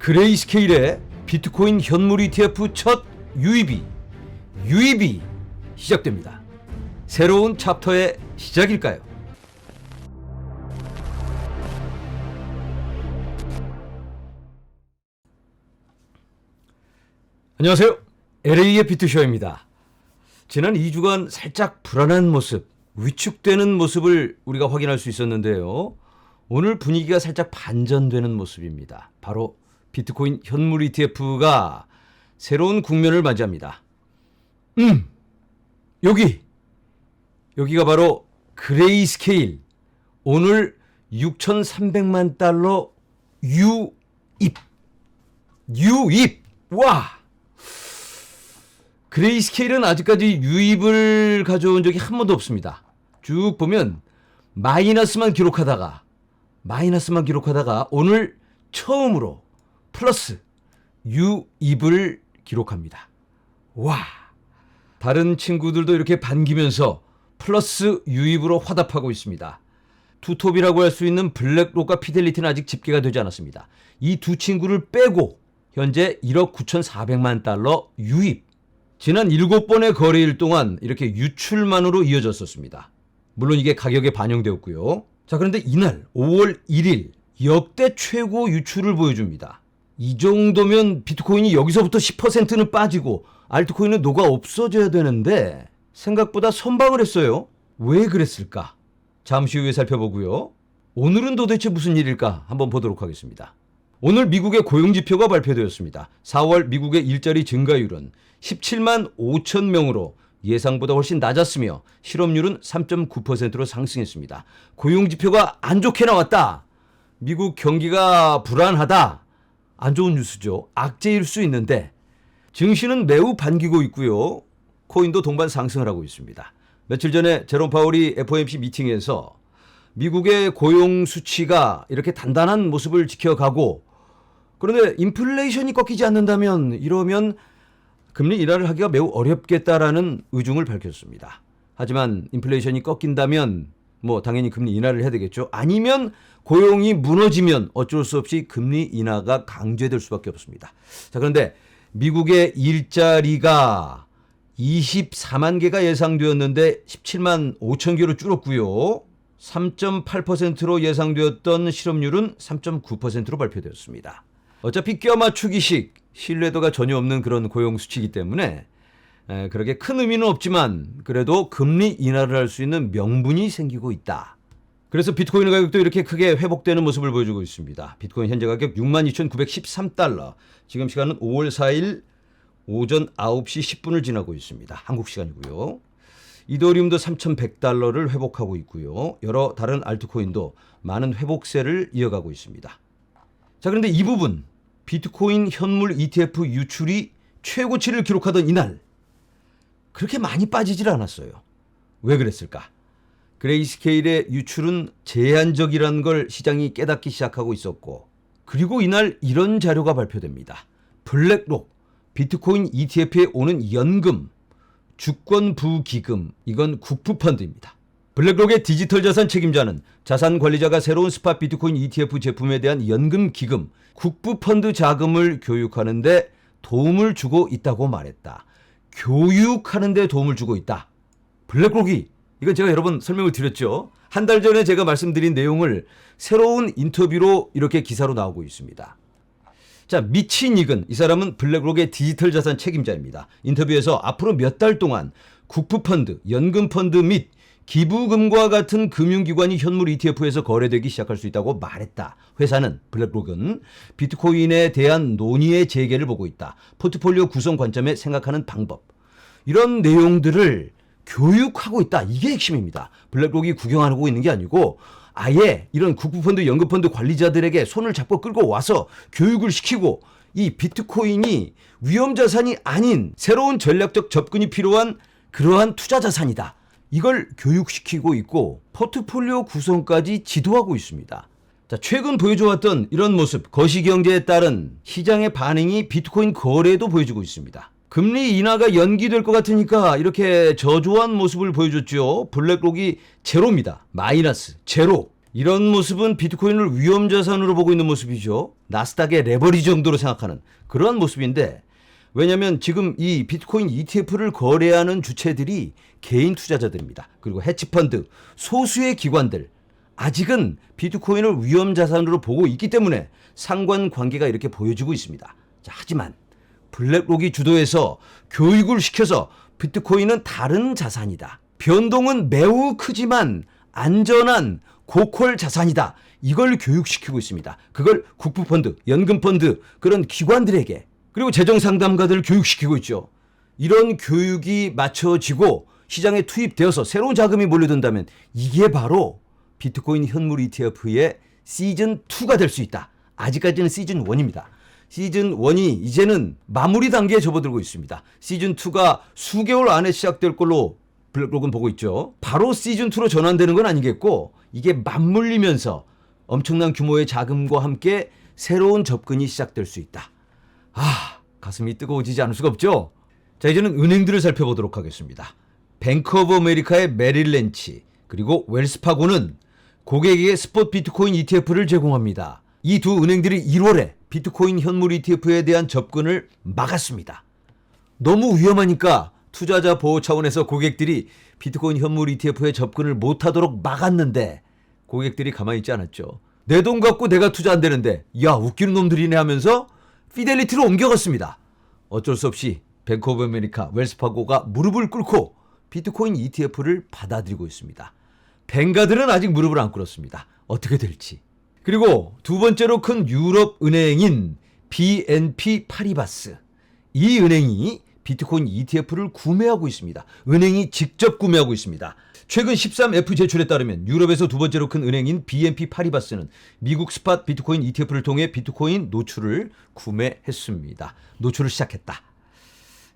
그레이스케일의 비트코인 현물 ETF 첫 유입이 시작됩니다. 새로운 챕터의 시작일까요? 안녕하세요. LA의 비트쇼입니다. 지난 2주간 살짝 불안한 모습, 위축되는 모습을 우리가 확인할 수 있었는데요. 오늘 분위기가 살짝 반전되는 모습입니다. 바로 비트코인 현물 ETF가 새로운 국면을 맞이합니다. 여기가 바로 그레이스케일. 오늘 6,300만 달러 유입. 와! 그레이스케일은 아직까지 유입을 가져온 적이 한 번도 없습니다. 쭉 보면 마이너스만 기록하다가 오늘 처음으로 플러스 유입을 기록합니다. 와! 다른 친구들도 이렇게 반기면서 플러스 유입으로 화답하고 있습니다. 투톱이라고 할 수 있는 블랙록과 피델리티는 아직 집계가 되지 않았습니다. 이 두 친구를 빼고 현재 1억 9,400만 달러 유입. 지난 7번의 거래일 동안 이렇게 유출만으로 이어졌었습니다. 물론 이게 가격에 반영되었고요. 자, 그런데 이날 5월 1일 역대 최고 유출을 보여줍니다. 이 정도면 비트코인이 여기서부터 10%는 빠지고 알트코인은 녹아 없어져야 되는데 생각보다 선방을 했어요. 왜 그랬을까? 잠시 후에 살펴보고요. 오늘은 도대체 무슨 일일까? 한번 보도록 하겠습니다. 오늘 미국의 고용지표가 발표되었습니다. 4월 미국의 일자리 증가율은 17만 5천 명으로 예상보다 훨씬 낮았으며 실업률은 3.9%로 상승했습니다. 고용지표가 안 좋게 나왔다. 미국 경기가 불안하다. 안 좋은 뉴스죠. 악재일 수 있는데 증시는 매우 반기고 있고요. 코인도 동반 상승을 하고 있습니다. 며칠 전에 제롬 파월이 FOMC 미팅에서 미국의 고용 수치가 이렇게 단단한 모습을 지켜가고 그런데 인플레이션이 꺾이지 않는다면 이러면 금리 인하를 하기가 매우 어렵겠다라는 의중을 밝혔습니다. 하지만 인플레이션이 꺾인다면 당연히 금리 인하를 해야 되겠죠. 아니면 고용이 무너지면 어쩔 수 없이 금리 인하가 강제될 수밖에 없습니다. 자, 그런데 미국의 일자리가 24만 개가 예상되었는데 17만 5천 개로 줄었고요. 3.8%로 예상되었던 실업률은 3.9%로 발표되었습니다. 어차피 껴맞추기식 신뢰도가 전혀 없는 그런 고용 수치이기 때문에 그렇게 큰 의미는 없지만 그래도 금리 인하를 할 수 있는 명분이 생기고 있다. 그래서 비트코인 가격도 이렇게 크게 회복되는 모습을 보여주고 있습니다. 비트코인 현재 가격 62,913달러. 지금 시간은 5월 4일 오전 9시 10분을 지나고 있습니다. 한국 시간이고요. 이더리움도 3,100달러를 회복하고 있고요. 여러 다른 알트코인도 많은 회복세를 이어가고 있습니다. 자, 그런데 이 부분 비트코인 현물 ETF 유출이 최고치를 기록하던 이날 그렇게 많이 빠지질 않았어요. 왜 그랬을까? 그레이스케일의 유출은 제한적이라는 걸 시장이 깨닫기 시작하고 있었고 그리고 이날 이런 자료가 발표됩니다. 블랙록 비트코인 ETF에 오는 연금, 주권부기금, 이건 국부펀드입니다. 블랙록의 디지털 자산 책임자는 자산 관리자가 새로운 스팟 비트코인 ETF 제품에 대한 연금 기금, 국부펀드 자금을 교육하는 데 도움을 주고 있다고 말했다. 교육하는 데 도움을 주고 있다. 블랙록이, 이건 제가 여러 번 설명을 드렸죠. 한 달 전에 제가 말씀드린 내용을 새로운 인터뷰로 이렇게 기사로 나오고 있습니다. 자, 미치 닉은 이 사람은 블랙록의 디지털 자산 책임자입니다. 인터뷰에서 앞으로 몇 달 동안 국부펀드, 연금펀드 및 기부금과 같은 금융기관이 현물 ETF에서 거래되기 시작할 수 있다고 말했다. 회사는 블랙록은 비트코인에 대한 논의의 재개를 보고 있다. 포트폴리오 구성 관점에 생각하는 방법. 이런 내용들을 교육하고 있다. 이게 핵심입니다. 블랙록이 구경하고 있는 게 아니고 아예 이런 국부펀드, 연금펀드 관리자들에게 손을 잡고 끌고 와서 교육을 시키고 이 비트코인이 위험자산이 아닌 새로운 전략적 접근이 필요한 그러한 투자자산이다. 이걸 교육시키고 있고 포트폴리오 구성까지 지도하고 있습니다. 자, 최근 보여줘왔던 이런 모습, 거시경제에 따른 시장의 반응이 비트코인 거래에도 보여주고 있습니다. 금리 인하가 연기될 것 같으니까 이렇게 저조한 모습을 보여줬죠. 블랙록이 제로입니다. 마이너스, 제로. 이런 모습은 비트코인을 위험자산으로 보고 있는 모습이죠. 나스닥의 레버리지 정도로 생각하는 그런 모습인데, 왜냐하면 지금 이 비트코인 ETF를 거래하는 주체들이 개인 투자자들입니다. 그리고 해치펀드, 소수의 기관들, 아직은 비트코인을 위험자산으로 보고 있기 때문에 상관관계가 이렇게 보여지고 있습니다. 자, 하지만 블랙록이 주도해서 교육을 시켜서 비트코인은 다른 자산이다, 변동은 매우 크지만 안전한 고퀄 자산이다, 이걸 교육시키고 있습니다. 그걸 국부펀드, 연금펀드, 그런 기관들에게, 그리고 재정상담가들을 교육시키고 있죠. 이런 교육이 맞춰지고 시장에 투입되어서 새로운 자금이 몰려든다면 이게 바로 비트코인 현물 ETF의 시즌2가 될 수 있다. 아직까지는 시즌1입니다. 시즌1이 이제는 마무리 단계에 접어들고 있습니다. 시즌2가 수개월 안에 시작될 걸로 블랙록은 보고 있죠. 바로 시즌2로 전환되는 건 아니겠고, 이게 맞물리면서 엄청난 규모의 자금과 함께 새로운 접근이 시작될 수 있다. 가슴이 뜨거워지지 않을 수가 없죠. 자, 이제는 은행들을 살펴보도록 하겠습니다. 뱅크 오브 아메리카의 메릴 렌치, 그리고 웰스파고는 고객에게 스폿 비트코인 ETF를 제공합니다. 이 두 은행들이 1월에 비트코인 현물 ETF에 대한 접근을 막았습니다. 너무 위험하니까 투자자 보호 차원에서 고객들이 비트코인 현물 ETF에 접근을 못하도록 막았는데, 고객들이 가만히 있지 않았죠. 내 돈 갖고 내가 투자 안 되는데 야, 웃기는 놈들이네 하면서 피델리티로 옮겨갔습니다. 어쩔 수 없이 뱅크 오브 아메리카, 웰스파고가 무릎을 꿇고 비트코인 ETF를 받아들이고 있습니다. 뱅가들은 아직 무릎을 안 꿇었습니다. 어떻게 될지. 그리고 두 번째로 큰 유럽 은행인 BNP 파리바스, 이 은행이 비트코인 ETF를 구매하고 있습니다. 은행이 직접 구매하고 있습니다. 최근 13F 제출에 따르면 유럽에서 두 번째로 큰 은행인 BNP 파리바스는 미국 스팟 비트코인 ETF를 통해 비트코인 노출을 구매했습니다. 노출을 시작했다.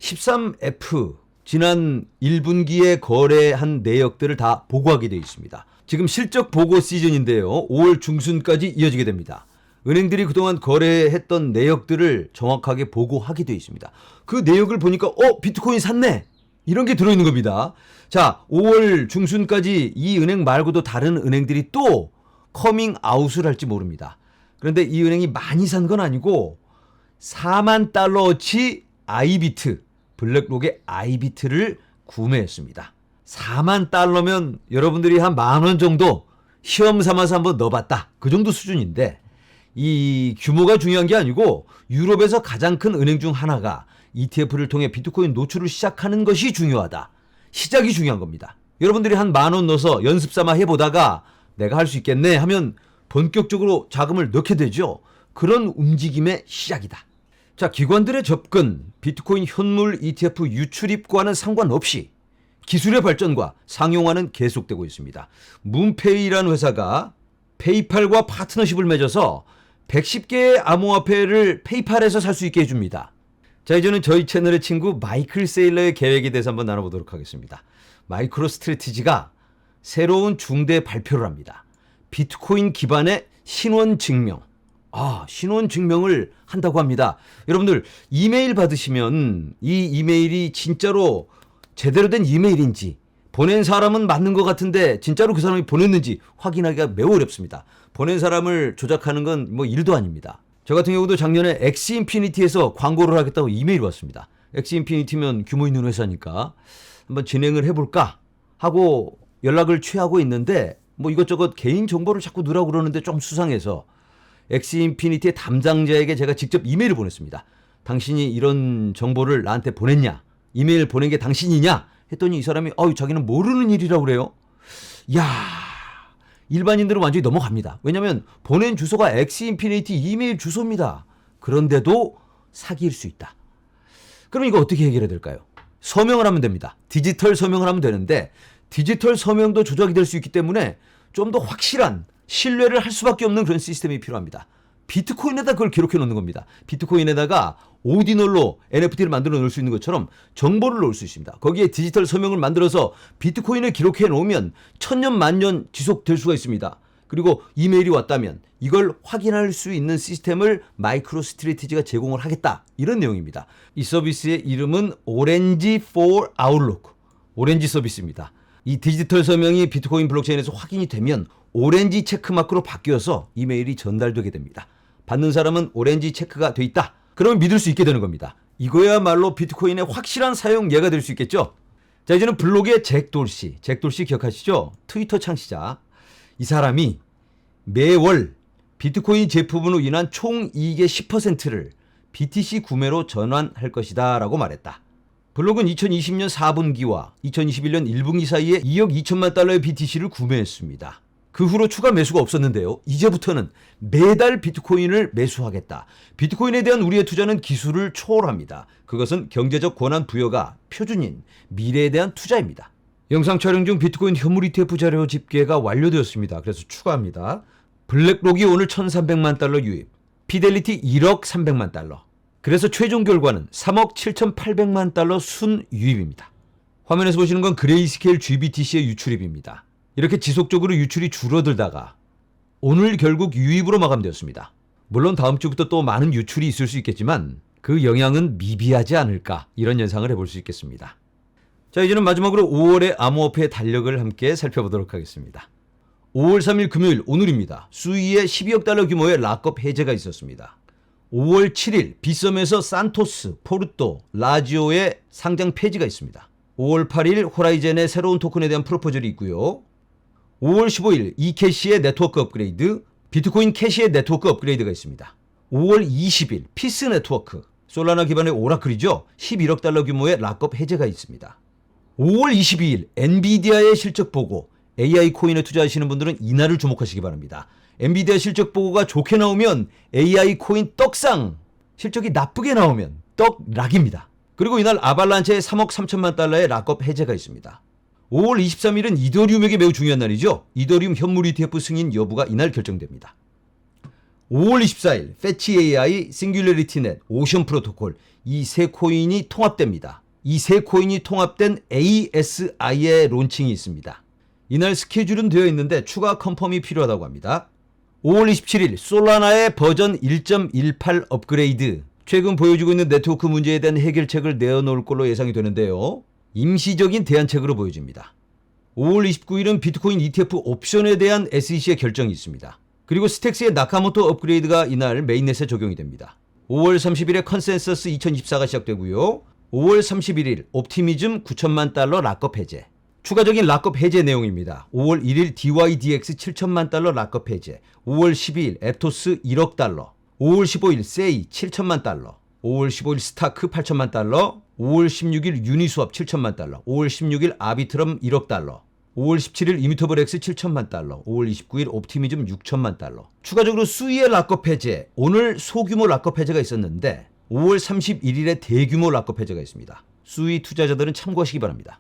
13F 지난 1분기에 거래한 내역들을 다 보고하게 되어 있습니다. 지금 실적 보고 시즌인데요. 5월 중순까지 이어지게 됩니다. 은행들이 그동안 거래했던 내역들을 정확하게 보고하게 되어 있습니다. 그 내역을 보니까 비트코인 샀네, 이런 게 들어있는 겁니다. 자, 5월 중순까지 이 은행 말고도 다른 은행들이 또 커밍 아웃을 할지 모릅니다. 그런데 이 은행이 많이 산 건 아니고 4만 달러어치 아이비트, 블랙록의 아이비트를 구매했습니다. 4만 달러면 여러분들이 한 10,000원 정도 시험 삼아서 한번 넣어봤다, 그 정도 수준인데, 이 규모가 중요한 게 아니고 유럽에서 가장 큰 은행 중 하나가 ETF를 통해 비트코인 노출을 시작하는 것이 중요하다. 시작이 중요한 겁니다. 여러분들이 한 10,000원 넣어서 연습 삼아 해보다가 내가 할 수 있겠네 하면 본격적으로 자금을 넣게 되죠. 그런 움직임의 시작이다. 자, 기관들의 접근, 비트코인 현물 ETF 유출입과는 상관없이 기술의 발전과 상용화는 계속되고 있습니다. 문페이라는 회사가 페이팔과 파트너십을 맺어서 110개의 암호화폐를 페이팔에서 살 수 있게 해줍니다. 자, 이제는 저희 채널의 친구 마이클 세일러의 계획에 대해서 한번 나눠보도록 하겠습니다. 마이크로 스트래티지가 새로운 중대 발표를 합니다. 비트코인 기반의 신원 증명. 신원 증명을 한다고 합니다. 여러분들 이메일 받으시면 이 이메일이 진짜로 제대로 된 이메일인지, 보낸 사람은 맞는 것 같은데 진짜로 그 사람이 보냈는지 확인하기가 매우 어렵습니다. 보낸 사람을 조작하는 건 뭐 일도 아닙니다. 저 같은 경우도 작년에 엑스인피니티에서 광고를 하겠다고 이메일이 왔습니다. 엑스인피니티면 규모 있는 회사니까 한번 진행을 해볼까 하고 연락을 취하고 있는데, 뭐 이것저것 개인 정보를 자꾸 넣으라고 그러는데 좀 수상해서 엑스인피니티의 담당자에게 제가 직접 이메일을 보냈습니다. 당신이 이런 정보를 나한테 보냈냐? 이메일 보낸 게 당신이냐? 했더니 이 사람이 자기는 모르는 일이라고 그래요. 야, 일반인들은 완전히 넘어갑니다. 왜냐하면 보낸 주소가 엑스인피니티 이메일 주소입니다. 그런데도 사기일 수 있다. 그럼 이거 어떻게 해결해야 될까요? 서명을 하면 됩니다. 디지털 서명을 하면 되는데, 디지털 서명도 조작이 될 수 있기 때문에 좀 더 확실한 신뢰를 할 수밖에 없는 그런 시스템이 필요합니다. 비트코인에다 그걸 기록해 놓는 겁니다. 비트코인에다가 오디널로 NFT를 만들어 놓을 수 있는 것처럼 정보를 넣을 수 있습니다. 거기에 디지털 서명을 만들어서 비트코인을 기록해 놓으면 1000년 만년 지속될 수가 있습니다. 그리고 이메일이 왔다면 이걸 확인할 수 있는 시스템을 마이크로 스트래티지가 제공을 하겠다, 이런 내용입니다. 이 서비스의 이름은 오렌지 for Outlook, 오렌지 서비스입니다. 이 디지털 서명이 비트코인 블록체인에서 확인이 되면 오렌지 체크마크로 바뀌어서 이메일이 전달되게 됩니다. 받는 사람은 오렌지 체크가 돼 있다. 그러면 믿을 수 있게 되는 겁니다. 이거야말로 비트코인의 확실한 사용 예가 될 수 있겠죠. 자, 이제는 블로그의 잭 돌시 기억하시죠? 트위터 창시자. 이 사람이 매월 비트코인 제품으로 인한 총 이익의 10%를 BTC 구매로 전환할 것이다 라고 말했다. 블록은 2020년 4분기와 2021년 1분기 사이에 2억 2천만 달러의 BTC를 구매했습니다. 그 후로 추가 매수가 없었는데요. 이제부터는 매달 비트코인을 매수하겠다. 비트코인에 대한 우리의 투자는 기술을 초월합니다. 그것은 경제적 권한 부여가 표준인 미래에 대한 투자입니다. 영상 촬영 중 비트코인 현물 ETF 자료 집계가 완료되었습니다. 그래서 추가합니다. 블랙록이 오늘 1,300만 달러 유입, 피델리티 1억 300만 달러. 그래서 최종 결과는 3억 7,800만 달러 순 유입입니다. 화면에서 보시는 건 그레이스케일 GBTC의 유출입입니다. 이렇게 지속적으로 유출이 줄어들다가 오늘 결국 유입으로 마감되었습니다. 물론 다음 주부터 또 많은 유출이 있을 수 있겠지만 그 영향은 미비하지 않을까, 이런 예상을 해볼 수 있겠습니다. 자, 이제는 마지막으로 5월의 암호화폐의 달력을 함께 살펴보도록 하겠습니다. 5월 3일 금요일 오늘입니다. 수위의 12억 달러 규모의 락업 해제가 있었습니다. 5월 7일 빗썸에서 산토스, 포르토, 라지오의 상장 폐지가 있습니다. 5월 8일 호라이젠의 새로운 토큰에 대한 프로포절이 있고요. 5월 15일 이캐시의 네트워크 업그레이드, 비트코인 캐시의 네트워크 업그레이드가 있습니다. 5월 20일 피스 네트워크, 솔라나 기반의 오라클이죠. 11억 달러 규모의 락업 해제가 있습니다. 5월 22일 엔비디아의 실적 보고, AI 코인에 투자하시는 분들은 이날을 주목하시기 바랍니다. 엔비디아 실적 보고가 좋게 나오면 AI 코인 떡상, 실적이 나쁘게 나오면 떡락입니다. 그리고 이날 아발란체의 3억 3천만 달러의 락업 해제가 있습니다. 5월 23일은 이더리움에게 매우 중요한 날이죠. 이더리움 현물 ETF 승인 여부가 이날 결정됩니다. 5월 24일 패치 AI, 싱귤러리티 넷, 오션 프로토콜, 이 세 코인이 통합됩니다. 이 세 코인이 통합된 ASI의 론칭이 있습니다. 이날 스케줄은 되어 있는데 추가 컨펌이 필요하다고 합니다. 5월 27일 솔라나의 버전 1.18 업그레이드, 최근 보여주고 있는 네트워크 문제에 대한 해결책을 내어놓을 걸로 예상이 되는데요. 임시적인 대안책으로 보여집니다. 5월 29일은 비트코인 ETF 옵션에 대한 SEC의 결정이 있습니다. 그리고 스택스의 나카모토 업그레이드가 이날 메인넷에 적용이 됩니다. 5월 30일에 컨센서스 2024가 시작되고요. 5월 31일 옵티미즘 9천만 달러 락업 해제. 추가적인 락업 해제 내용입니다. 5월 1일 DYDX 7천만 달러 락업 해제, 5월 12일 에토스 1억 달러, 5월 15일 세이 7천만 달러, 5월 15일 스타크 8천만 달러, 5월 16일 유니스왑 7천만 달러, 5월 16일 아비트럼 1억 달러, 5월 17일 이미터블 X 7천만 달러, 5월 29일 옵티미즘 6천만 달러. 추가적으로 수위의 락업 해제, 오늘 소규모 락업 해제가 있었는데 5월 31일에 대규모 락업 해제가 있습니다. 수위 투자자들은 참고하시기 바랍니다.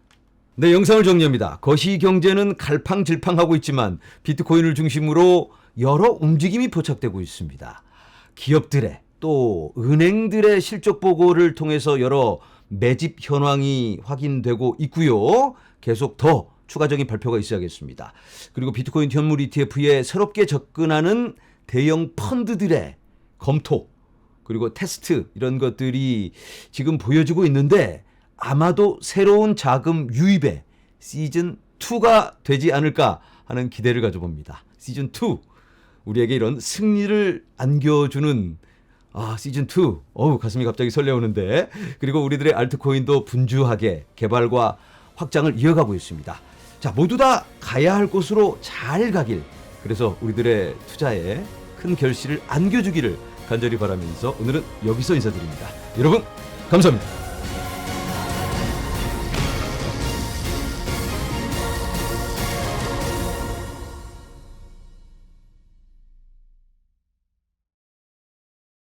네, 영상을 정리합니다. 거시경제는 갈팡질팡하고 있지만 비트코인을 중심으로 여러 움직임이 포착되고 있습니다. 기업들의 또 은행들의 실적 보고를 통해서 여러 매집 현황이 확인되고 있고요. 계속 더 추가적인 발표가 있어야겠습니다. 그리고 비트코인 현물 ETF에 새롭게 접근하는 대형 펀드들의 검토, 그리고 테스트, 이런 것들이 지금 보여지고 있는데 아마도 새로운 자금 유입의 시즌2가 되지 않을까 하는 기대를 가져봅니다. 시즌2, 우리에게 이런 승리를 안겨주는 시즌2, 가슴이 갑자기 설레오는데, 그리고 우리들의 알트코인도 분주하게 개발과 확장을 이어가고 있습니다. 자, 모두 다 가야 할 곳으로 잘 가길, 그래서 우리들의 투자에 큰 결실을 안겨주기를 간절히 바라면서 오늘은 여기서 인사드립니다. 여러분 감사합니다.